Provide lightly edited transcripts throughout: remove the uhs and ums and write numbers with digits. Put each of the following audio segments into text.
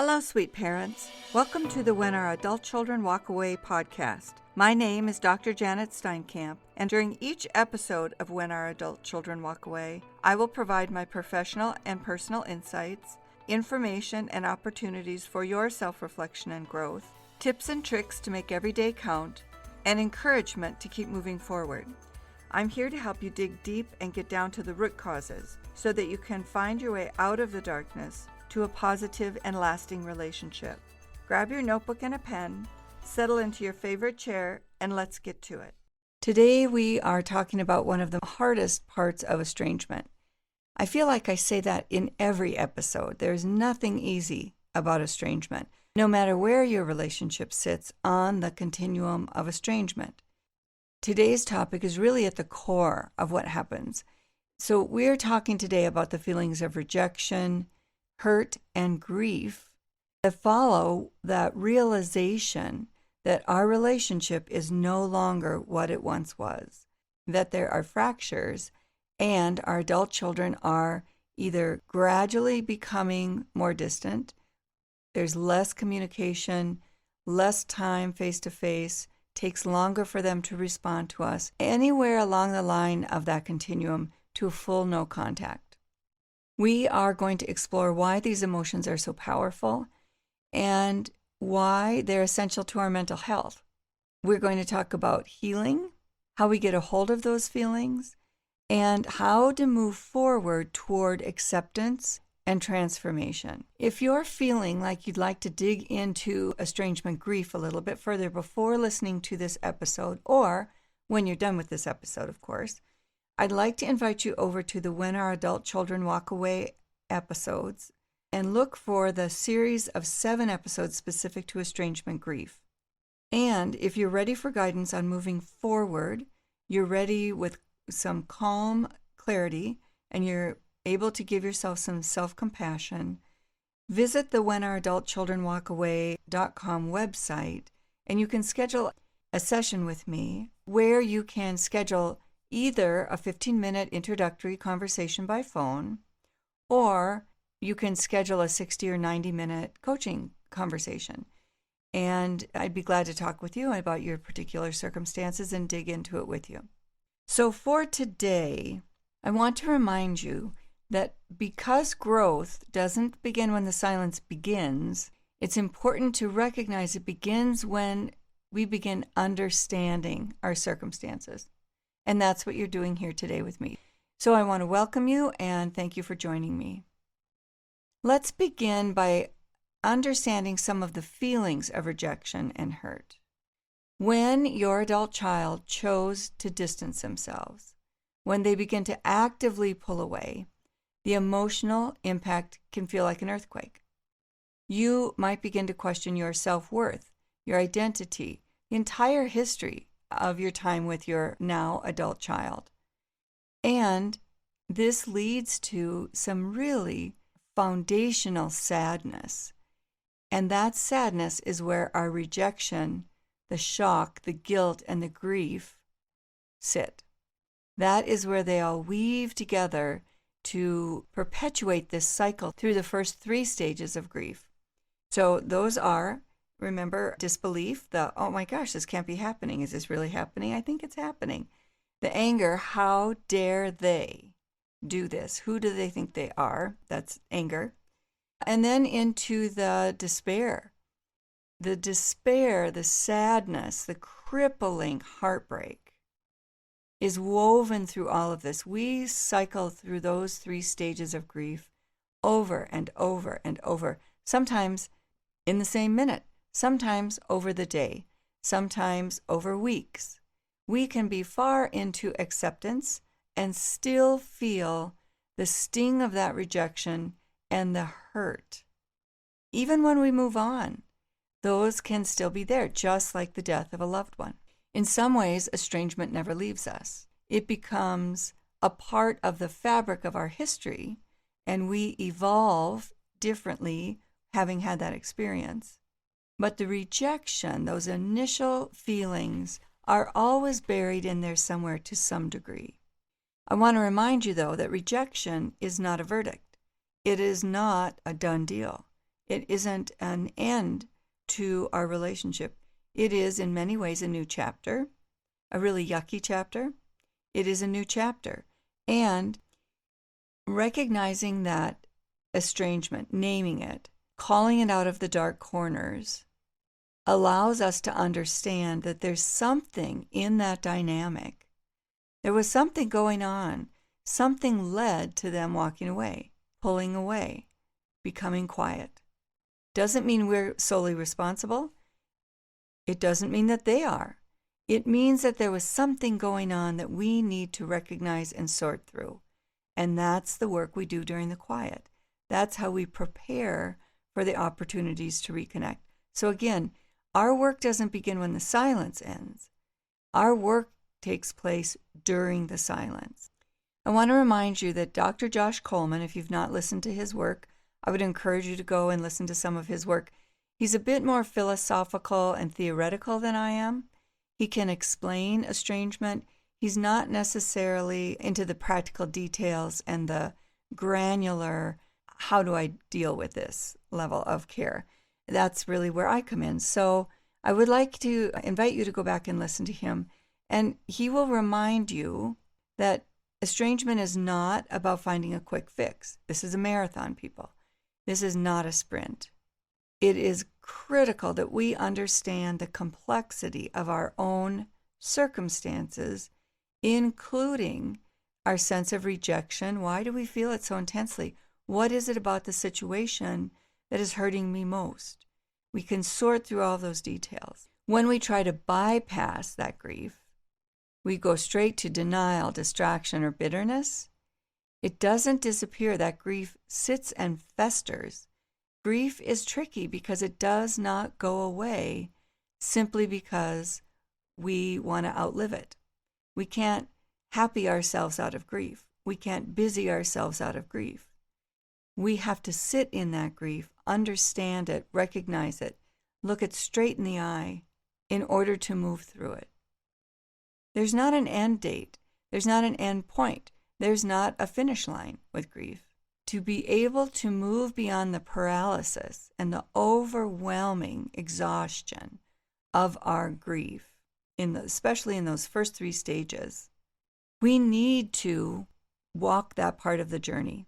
Hello, sweet parents. Welcome to the When Our Adult Children Walk Away podcast. My name is Dr. Janet Steinkamp, and during each episode of When Our Adult Children Walk Away, I will provide my professional and personal insights, information and opportunities for your self-reflection and growth, tips and tricks to make every day count, and encouragement to keep moving forward. I'm here to help you dig deep and get down to the root causes so that you can find your way out of the darkness to a positive and lasting relationship. Grab your notebook and a pen, settle into your favorite chair, and let's get to it. Today we are talking about one of the hardest parts of estrangement. I feel like I say that in every episode. There's nothing easy about estrangement, no matter where your relationship sits on the continuum of estrangement. Today's topic is really at the core of what happens. So we're talking today about the feelings of rejection, hurt, and grief that follow that realization that our relationship is no longer what it once was, that there are fractures, and our adult children are either gradually becoming more distant, there's less communication, less time face-to-face, takes longer for them to respond to us, anywhere along the line of that continuum to a full no contact. We are going to explore why these emotions are so powerful and why they're essential to our mental health. We're going to talk about healing, how we get a hold of those feelings, and how to move forward toward acceptance and transformation. If you're feeling like you'd like to dig into estrangement grief a little bit further before listening to this episode, or when you're done with this episode, of course, I'd like to invite you over to the When Our Adult Children Walk Away episodes and look for the series of 7 episodes specific to estrangement grief. And if you're ready for guidance on moving forward, you're ready with some calm clarity, and you're able to give yourself some self-compassion, visit the whenouradultchildrenwalkaway.com website, and you can schedule a session with me where you can schedule either a 15-minute introductory conversation by phone, or you can schedule a 60 or 90-minute coaching conversation. And I'd be glad to talk with you about your particular circumstances and dig into it with you. So for today, I want to remind you that because growth doesn't begin when the silence begins, it's important to recognize it begins when we begin understanding our circumstances. And that's what you're doing here today with me. So I want to welcome you and thank you for joining me. Let's begin by understanding some of the feelings of rejection and hurt. When your adult child chose to distance themselves, when they begin to actively pull away, the emotional impact can feel like an earthquake. You might begin to question your self-worth, your identity, the entire history of your time with your now adult child. And this leads to some really foundational sadness. And that sadness is where our rejection, the shock, the guilt, and the grief sit. That is where they all weave together to perpetuate this cycle through the first 3 stages of grief. So those are, remember, disbelief, oh my gosh, this can't be happening. Is this really happening? I think it's happening. The anger, how dare they do this? Who do they think they are? That's anger. And then into the despair. The despair, the sadness, the crippling heartbreak is woven through all of this. We cycle through those 3 stages of grief over and over and over, sometimes in the same minute. Sometimes over the day, sometimes over weeks. We can be far into acceptance and still feel the sting of that rejection and the hurt. Even when we move on, those can still be there, just like the death of a loved one. In some ways, estrangement never leaves us. It becomes a part of the fabric of our history, and we evolve differently having had that experience. But the rejection, those initial feelings, are always buried in there somewhere to some degree. I want to remind you, though, that rejection is not a verdict. It is not a done deal. It isn't an end to our relationship. It is in many ways a new chapter, a really yucky chapter. It is a new chapter. And recognizing that estrangement, naming it, calling it out of the dark corners, allows us to understand that there's something in that dynamic. There was something going on. Something led to them walking away, pulling away, becoming quiet. Doesn't mean we're solely responsible. It doesn't mean that they are. It means that there was something going on that we need to recognize and sort through. And that's the work we do during the quiet. That's how we prepare for the opportunities to reconnect. So again, our work doesn't begin when the silence ends. Our work takes place during the silence. I want to remind you that Dr. Josh Coleman, if you've not listened to his work, I would encourage you to go and listen to some of his work. He's a bit more philosophical and theoretical than I am. He can explain estrangement. He's not necessarily into the practical details and the granular, how do I deal with this level of care? That's really where I come in. So I would like to invite you to go back and listen to him. And he will remind you that estrangement is not about finding a quick fix. This is a marathon, people. This is not a sprint. It is critical that we understand the complexity of our own circumstances, including our sense of rejection. Why do we feel it so intensely? What is it about the situation that is hurting me most? We can sort through all those details. When we try to bypass that grief, we go straight to denial, distraction, or bitterness. It doesn't disappear. That grief sits and festers. Grief is tricky because it does not go away simply because we want to outlive it. We can't happy ourselves out of grief. We can't busy ourselves out of grief. We have to sit in that grief, understand it, recognize it, look it straight in the eye in order to move through it. There's not an end date. There's not an end point. There's not a finish line with grief. To be able to move beyond the paralysis and the overwhelming exhaustion of our grief, especially in those first 3 stages, we need to walk that part of the journey.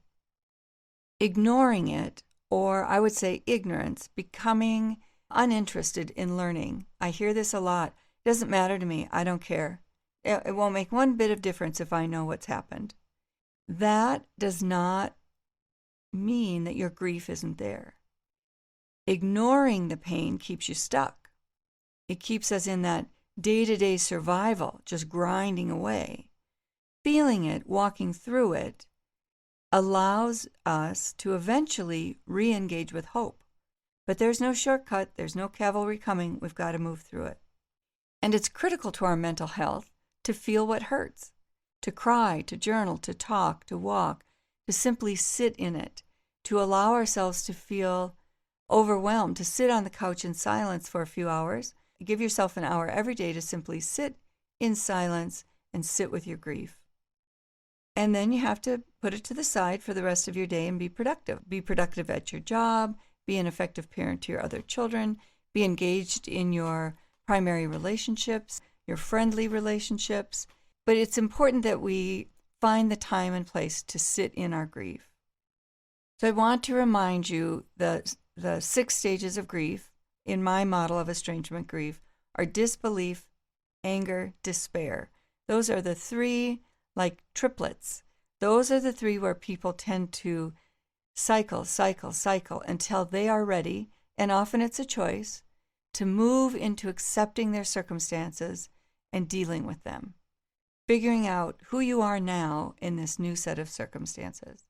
Ignoring it, or I would say ignorance, becoming uninterested in learning. I hear this a lot. It doesn't matter to me. I don't care. It won't make one bit of difference if I know what's happened. That does not mean that your grief isn't there. Ignoring the pain keeps you stuck. It keeps us in that day-to-day survival, just grinding away. Feeling it, walking through it, allows us to eventually re-engage with hope. But there's no shortcut. There's no cavalry coming. We've got to move through it. And it's critical to our mental health to feel what hurts, to cry, to journal, to talk, to walk, to simply sit in it, to allow ourselves to feel overwhelmed, to sit on the couch in silence for a few hours. Give yourself an hour every day to simply sit in silence and sit with your grief. And then you have to put it to the side for the rest of your day and be productive. Be productive at your job, be an effective parent to your other children, be engaged in your primary relationships, your friendly relationships. But it's important that we find the time and place to sit in our grief. So I want to remind you the 6 stages of grief in my model of estrangement grief are disbelief, anger, despair. Those are the 3 like triplets. Those are the 3 where people tend to cycle until they are ready, and often it's a choice, to move into accepting their circumstances and dealing with them, figuring out who you are now in this new set of circumstances.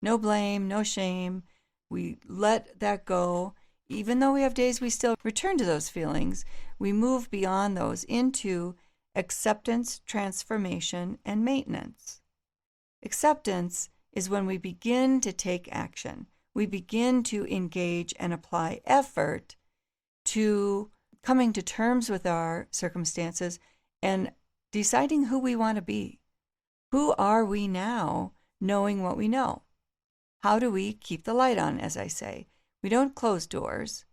No blame, no shame. We let that go. Even though we have days we still return to those feelings, we move beyond those into acceptance, transformation, and maintenance. Acceptance is when we begin to take action. We begin to engage and apply effort to coming to terms with our circumstances and deciding who we want to be. Who are we now, knowing what we know? How do we keep the light on, as I say? We don't close doors.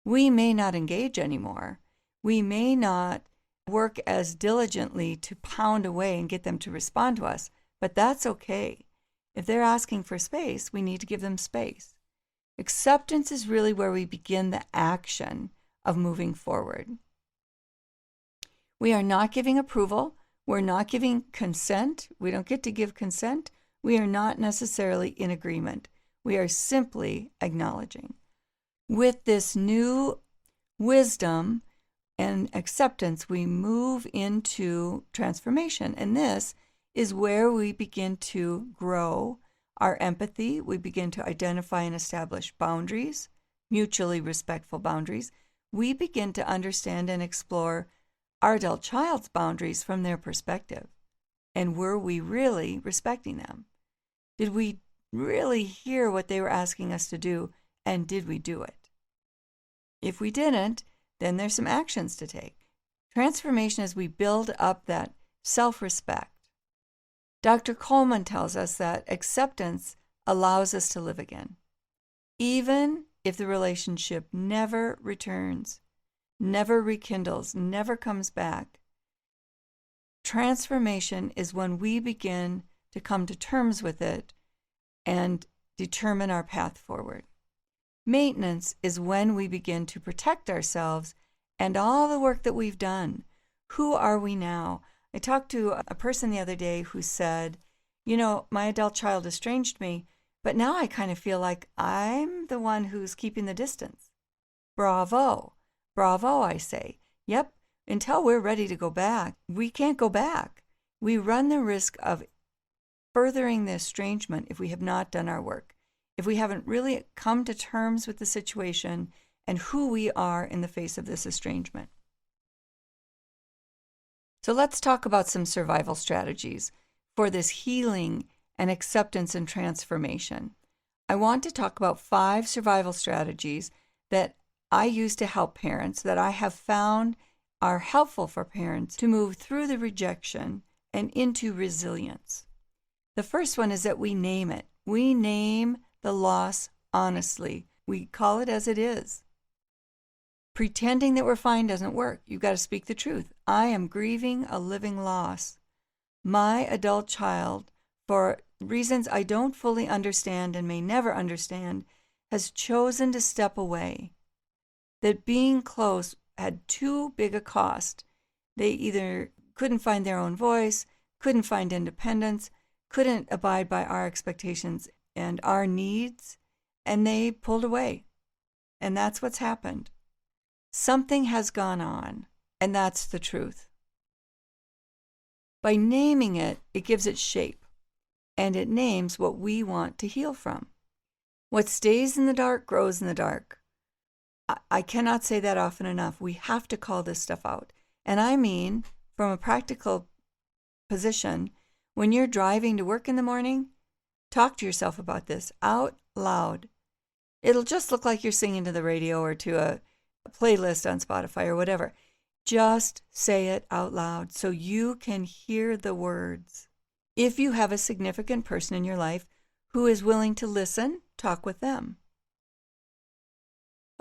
We may not engage anymore. We may not work as diligently to pound away and get them to respond to us, but that's okay. If they're asking for space, we need to give them space. Acceptance is really where we begin the action of moving forward. We are not giving approval. We're not giving consent. We don't get to give consent. We are not necessarily in agreement. We are simply acknowledging. With this new wisdom and acceptance, we move into transformation. And this is where we begin to grow our empathy. We begin to identify and establish boundaries, mutually respectful boundaries. We begin to understand and explore our adult child's boundaries from their perspective. And were we really respecting them? Did we really hear what they were asking us to do, and did we do it? If we didn't, then there's some actions to take. Transformation is we build up that self-respect. Dr. Coleman tells us that acceptance allows us to live again, even if the relationship never returns, never rekindles, never comes back. Transformation is when we begin to come to terms with it and determine our path forward. Maintenance is when we begin to protect ourselves and all the work that we've done. Who are we now? I talked to a person the other day who said, my adult child estranged me, but now I kind of feel like I'm the one who's keeping the distance. Bravo. Bravo, I say. Yep, until we're ready to go back, we can't go back. We run the risk of furthering the estrangement if we have not done our work, if we haven't really come to terms with the situation and who we are in the face of this estrangement. So let's talk about some survival strategies for this healing and acceptance and transformation. I want to talk about 5 survival strategies that I use to help parents that I have found are helpful for parents to move through the rejection and into resilience. The first one is that we name it. We name the loss honestly. We call it as it is. Pretending that we're fine doesn't work. You've got to speak the truth. I am grieving a living loss. My adult child, for reasons I don't fully understand and may never understand, has chosen to step away. That being close had too big a cost. They either couldn't find their own voice, couldn't find independence, couldn't abide by our expectations and our needs, and they pulled away. And that's what's happened. Something has gone on, and that's the truth. By naming it, it gives it shape, and it names what we want to heal from. What stays in the dark grows in the dark. I cannot say that often enough. We have to call this stuff out. And I mean, from a practical position, when you're driving to work in the morning, talk to yourself about this out loud. It'll just look like you're singing to the radio or to a playlist on Spotify or whatever. Just say it out loud so you can hear the words. If you have a significant person in your life who is willing to listen, talk with them.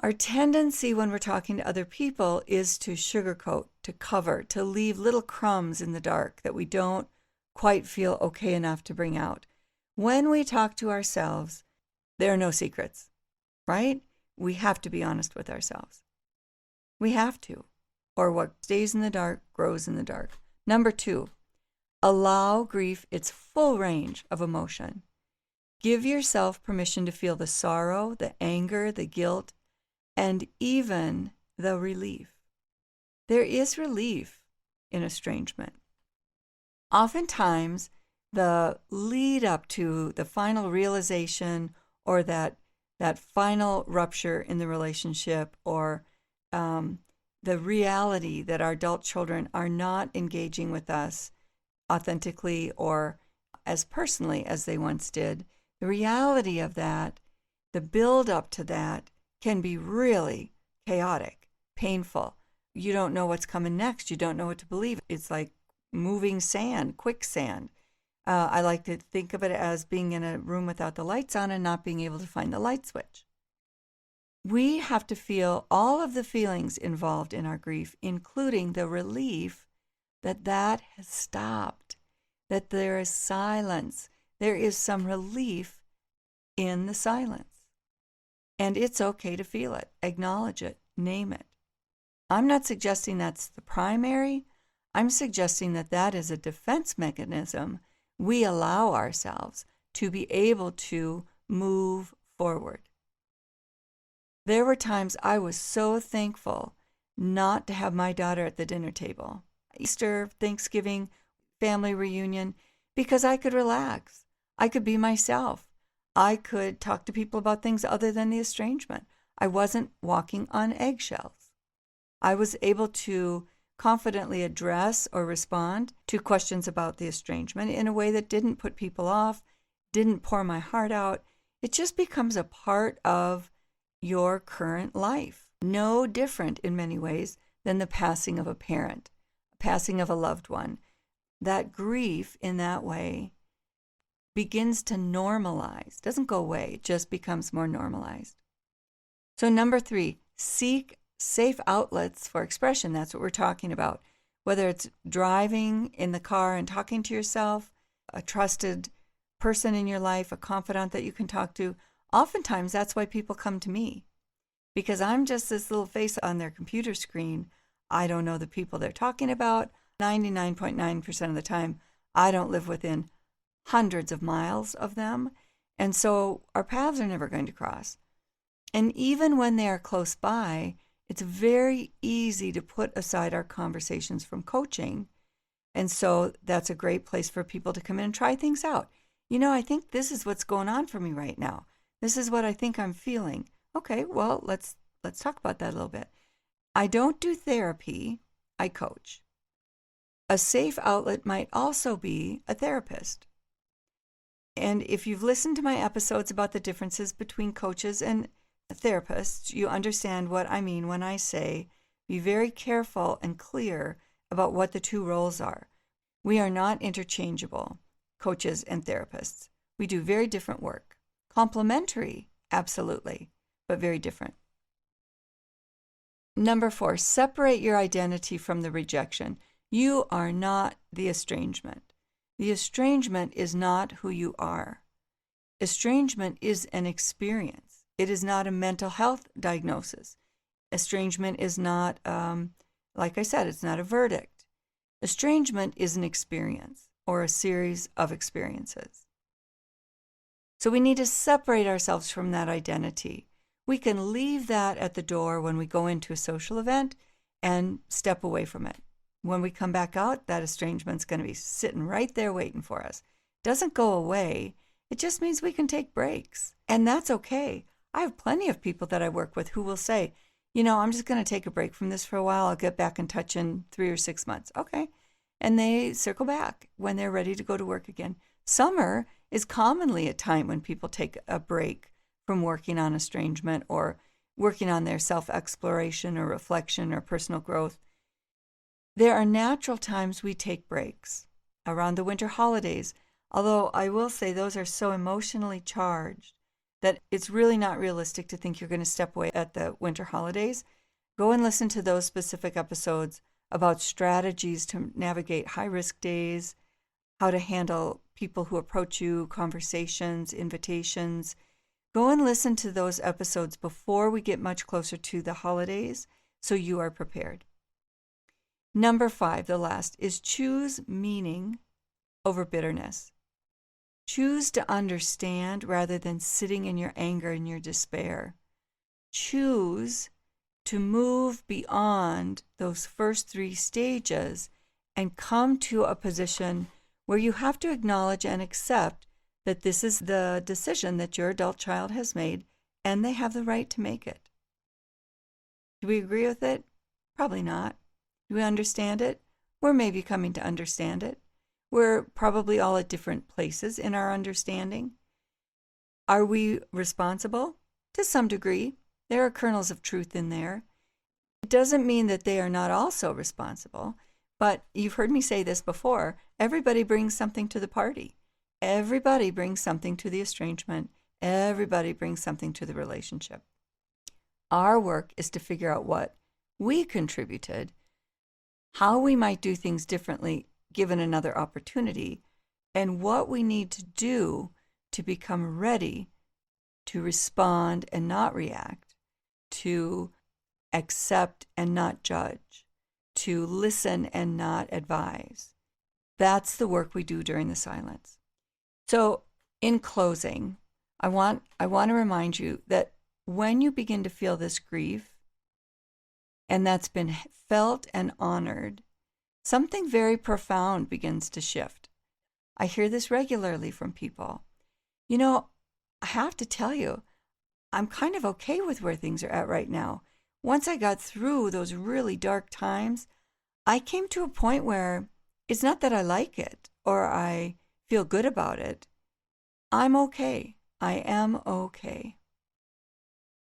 Our tendency when we're talking to other people is to sugarcoat, to cover, to leave little crumbs in the dark that we don't quite feel okay enough to bring out. When we talk to ourselves, there are no secrets, right? We have to be honest with ourselves. We have to, or what stays in the dark grows in the dark. Number 2, allow grief its full range of emotion. Give yourself permission to feel the sorrow, the anger, the guilt, and even the relief. There is relief in estrangement. Oftentimes, the lead up to the final realization or that final rupture in the relationship or the reality that our adult children are not engaging with us authentically or as personally as they once did, the reality of that, the build up to that, can be really chaotic, painful. You don't know what's coming next. You don't know what to believe. It's like moving sand, quicksand. I like to think of it as being in a room without the lights on and not being able to find the light switch. We have to feel all of the feelings involved in our grief, including the relief that that has stopped, that there is silence. There is some relief in the silence. And it's okay to feel it, acknowledge it, name it. I'm not suggesting that's the primary. I'm suggesting that that is a defense mechanism we allow ourselves to be able to move forward. There were times I was so thankful not to have my daughter at the dinner table. Easter, Thanksgiving, family reunion, because I could relax. I could be myself. I could talk to people about things other than the estrangement. I wasn't walking on eggshells. I was able to confidently address or respond to questions about the estrangement in a way that didn't put people off, didn't pour my heart out. It just becomes a part of your current life. No different in many ways than the passing of a parent, passing of a loved one. That grief in that way begins to normalize. Doesn't go away, it just becomes more normalized. So number 3, seek safe outlets for expression. That's what we're talking about. Whether it's driving in the car and talking to yourself, a trusted person in your life, a confidant that you can talk to. Oftentimes that's why people come to me, because I'm just this little face on their computer screen. I don't know the people they're talking about. 99.9% of the time, I don't live within hundreds of miles of them. And so our paths are never going to cross. And even when they are close by, it's very easy to put aside our conversations from coaching. And so that's a great place for people to come in and try things out. You know, I think this is what's going on for me right now. This is what I think I'm feeling. Okay, well, let's talk about that a little bit. I don't do therapy, I coach. A safe outlet might also be a therapist. And if you've listened to my episodes about the differences between coaches and therapists, you understand what I mean when I say be very careful and clear about what the two roles are. We are not interchangeable, coaches and therapists. We do very different work. Complementary, absolutely, but very different. Number 4, separate your identity from the rejection. You are not the estrangement. The estrangement is not who you are. Estrangement is an experience. It is not a mental health diagnosis. Estrangement is not, like I said, it's not a verdict. Estrangement is an experience or a series of experiences. So we need to separate ourselves from that identity. We can leave that at the door when we go into a social event and step away from it. When we come back out, that estrangement's going to be sitting right there waiting for us. It doesn't go away. It just means we can take breaks. And that's okay. I have plenty of people that I work with who will say, you know, I'm just going to take a break from this for a while. I'll get back in touch in 3 or 6 months. Okay. And they circle back when they're ready to go to work again. Summer is commonly a time when people take a break from working on estrangement or working on their self-exploration or reflection or personal growth. There are natural times we take breaks around the winter holidays, although I will say those are so emotionally charged that it's really not realistic to think you're going to step away at the winter holidays. Go and listen to those specific episodes about strategies to navigate high-risk days, how to handle people who approach you, conversations, invitations. Go and listen to those episodes before we get much closer to the holidays so you are prepared. Number 5, the last, is choose meaning over bitterness. Choose to understand rather than sitting in your anger and your despair. Choose to move beyond those first 3 stages and come to a position where you have to acknowledge and accept that this is the decision that your adult child has made and they have the right to make it. Do we agree with it? Probably not. Do we understand it? We're maybe coming to understand it. We're probably all at different places in our understanding. Are we responsible? To some degree. There are kernels of truth in there. It doesn't mean that they are not also responsible, but you've heard me say this before. Everybody brings something to the party. Everybody brings something to the estrangement. Everybody brings something to the relationship. Our work is to figure out what we contributed, how we might do things differently given another opportunity, and what we need to do to become ready to respond and not react, to accept and not judge, to listen and not advise. That's the work we do during the silence. So, in closing, I want to remind you that when you begin to feel this grief, and that's been felt and honored, something very profound begins to shift. I hear this regularly from people. I have to tell you, I'm kind of okay with where things are at right now. Once I got through those really dark times, I came to a point where it's not that I like it or I feel good about it. I'm okay. I am okay.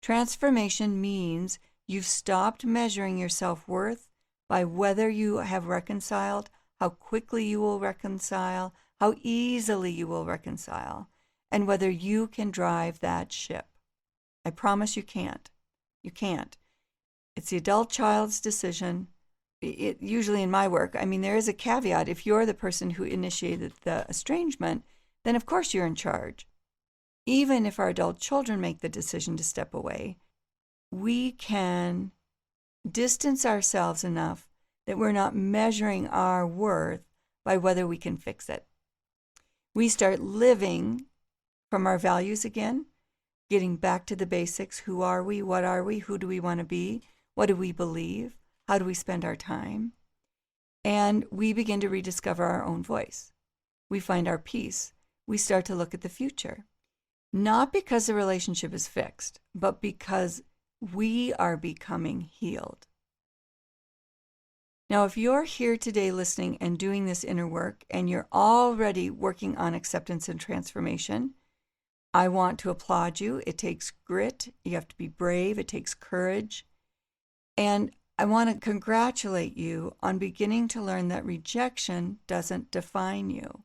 Transformation means you've stopped measuring your self-worth by whether you have reconciled, how quickly you will reconcile, how easily you will reconcile, and whether you can drive that ship. I promise you can't. You can't. It's the adult child's decision. Usually in my work, there is a caveat. If you're the person who initiated the estrangement, then of course you're in charge. Even if our adult children make the decision to step away, we can distance ourselves enough that we're not measuring our worth by whether we can fix it. We start living from our values again, getting back to the basics. Who are we? What are we? Who do we want to be? What do we believe? How do we spend our time? And we begin to rediscover our own voice. We find our peace. We start to look at the future. Not because the relationship is fixed, but because we are becoming healed. Now, if you're here today listening and doing this inner work, and you're already working on acceptance and transformation, I want to applaud you. It takes grit. You have to be brave. It takes courage. And I want to congratulate you on beginning to learn that rejection doesn't define you.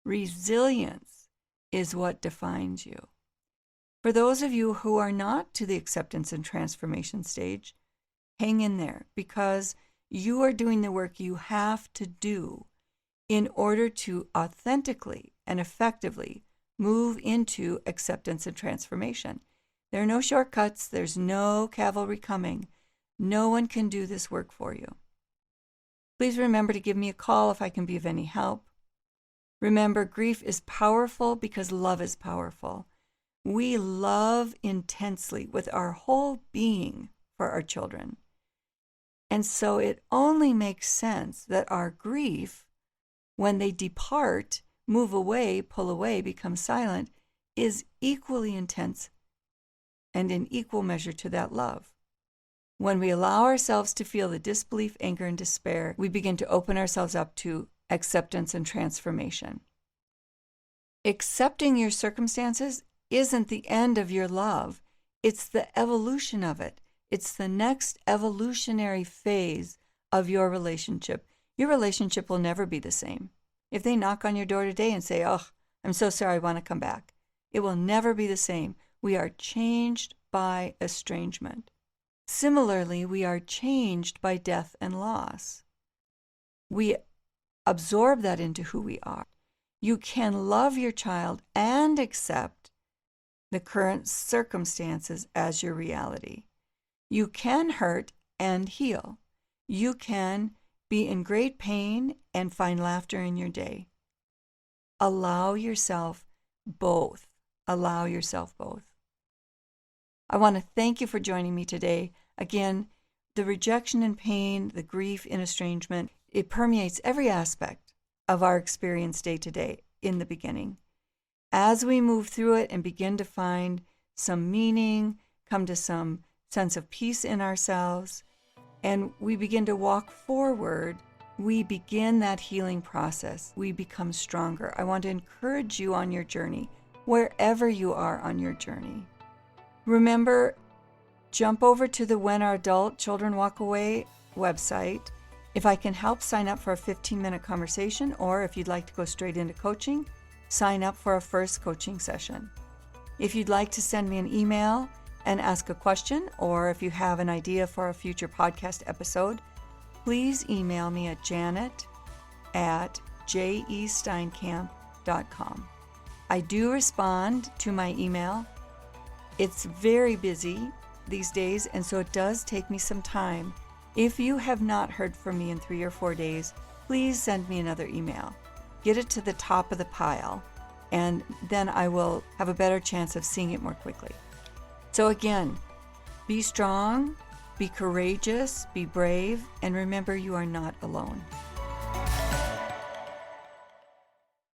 Resilience is what defines you. For those of you who are not to the acceptance and transformation stage, hang in there, because you are doing the work you have to do in order to authentically and effectively move into acceptance and transformation. There are no shortcuts. There's no cavalry coming. No one can do this work for you. Please remember to give me a call if I can be of any help. Remember, grief is powerful because love is powerful. We love intensely with our whole being for our children. And so it only makes sense that our grief, when they depart, move away, pull away, become silent, is equally intense and in equal measure to that love. When we allow ourselves to feel the disbelief, anger, and despair, we begin to open ourselves up to acceptance and transformation. Accepting your circumstances isn't the end of your love. It's the evolution of it. It's the next evolutionary phase of your relationship. Your relationship will never be the same. If they knock on your door today and say, "Oh, I'm so sorry, I want to come back," it will never be the same. We are changed by estrangement. Similarly, we are changed by death and loss. We absorb that into who we are. You can love your child and accept the current circumstances as your reality. You can hurt and heal. You can be in great pain and find laughter in your day. Allow yourself both. Allow yourself both. I want to thank you for joining me today. Again, the rejection and pain, the grief in estrangement, it permeates every aspect of our experience day to day in the beginning. As we move through it and begin to find some meaning, come to some sense of peace in ourselves, and we begin to walk forward, we begin that healing process. We become stronger. I want to encourage you on your journey, wherever you are on your journey. Remember, jump over to the When Our Adult Children Walk Away website. If I can help, sign up for a 15-minute conversation, or if you'd like to go straight into coaching, sign up for a first coaching session. If you'd like to send me an email, and ask a question, or if you have an idea for a future podcast episode, please email me at janet@jesteinkamp.com. I do respond to my email. It's very busy these days, and so it does take me some time. If you have not heard from me in 3 or 4 days, please send me another email. Get it to the top of the pile, and then I will have a better chance of seeing it more quickly. So again, be strong, be courageous, be brave, and remember you are not alone.